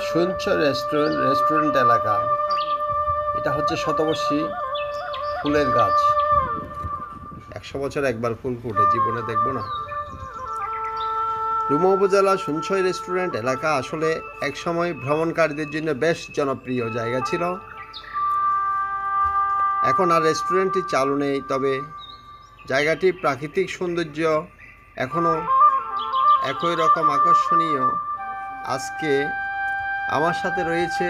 সুঞ্চ restaurant এলাকা। এটা হচ্ছে শতবর্ষী ফুলের গাছ। 100 বছর একবার ফুল ফুটে, জীবনে দেখব না। রুমা উপজেলা সুঞ্চয় রেস্টুরেন্ট এলাকা আসলে একসময় ভ্রমণকারীদের জন্য বেশ জনপ্রিয় জায়গা ছিল। এখন আর রেস্টুরেন্টটি চালু নেই, তবে জায়গাটির প্রাকৃতিক সৌন্দর্য এখনও একই রকম আকর্ষণীয়। আজকে আমার সাথে রয়েছে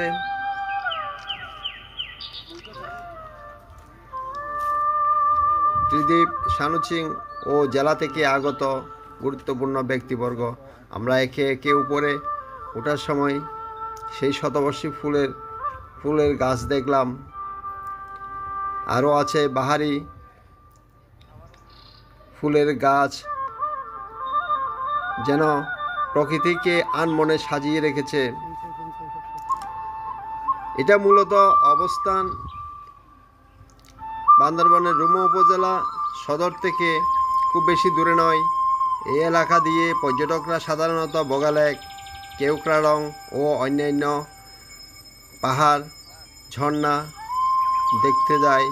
ত্রিদীপ, শানুচিং ও জেলা থেকে আগত গুরুত্বপূর্ণ ব্যক্তিবর্গ। আমরা একে একে উপরে ওঠার সময় সেই শতবর্ষী ফুলের গাছ দেখলাম। আরও আছে বাহারি ফুলের গাছ, যেন প্রকৃতিকে আনমনে সাজিয়ে রেখেছে। এটা মূলত অবস্থান বান্দরবানের রুমা উপজেলা সদর থেকে খুব বেশি দূরে নয়। এই এলাকা দিয়ে পর্যটকরা সাধারণত বগালেক, কেওক্রাডং ও অন্যান্য পাহাড় ঝর্ণা দেখতে যায়।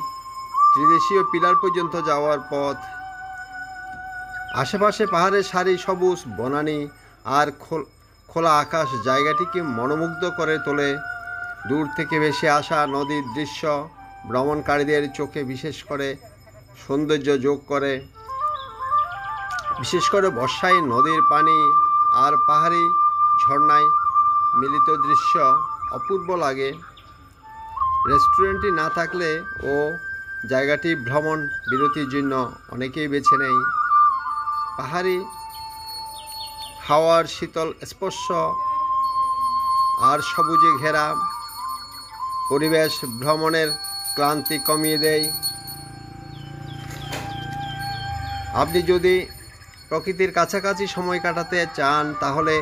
ত্রিদেশীয় পিলার পর্যন্ত যাওয়ার পথ। আশেপাশে পাহাড়ের সারি, সবুজ বনানী আর খোলা আকাশ জায়গাটিকে মনোমুগ্ধ করে তোলে। দূর থেকে ভেসে আসা নদীর দৃশ্য ভ্রমণকারীদের চোখে বিশেষ করে সৌন্দর্য যোগ করে। বিশেষ করে বর্ষায় নদীর পানি আর পাহাড়ি ঝর্ণায় মিলিত দৃশ্য অপূর্ব লাগে। রেস্টুরেন্টটি না থাকলে ও জায়গাটি ভ্রমণ বিরতির জন্য অনেকেই বেছে নেয়। পাহাড়ি হাওয়ার শীতল স্পর্শ আর সবুজে ঘেরা পরিবেশ ভ্রমণের ক্লান্তি কমিয়ে দেয়। আপনি যদি প্রকৃতির কাছাকাছি সময় কাটাতে চান, তাহলে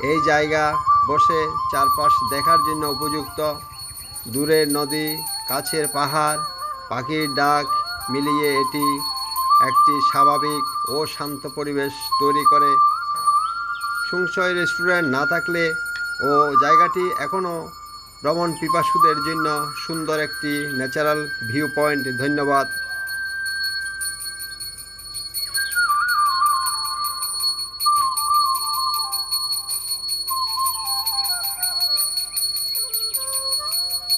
এই জায়গা বসে চারপাশ দেখার জন্য উপযুক্ত। দূরের নদী, কাছের পাহাড়, পাখির ডাক মিলিয়ে এটি একটি স্বাভাবিক ও শান্ত পরিবেশ তৈরি করে। সুঞ্চয় রেস্টুরেন্ট না থাকলে ও জায়গাটি এখনও ভ্রমণ পিপাসুদের জন্য সুন্দর একটি ন্যাচারাল ভিউ পয়েন্ট। ধন্যবাদ।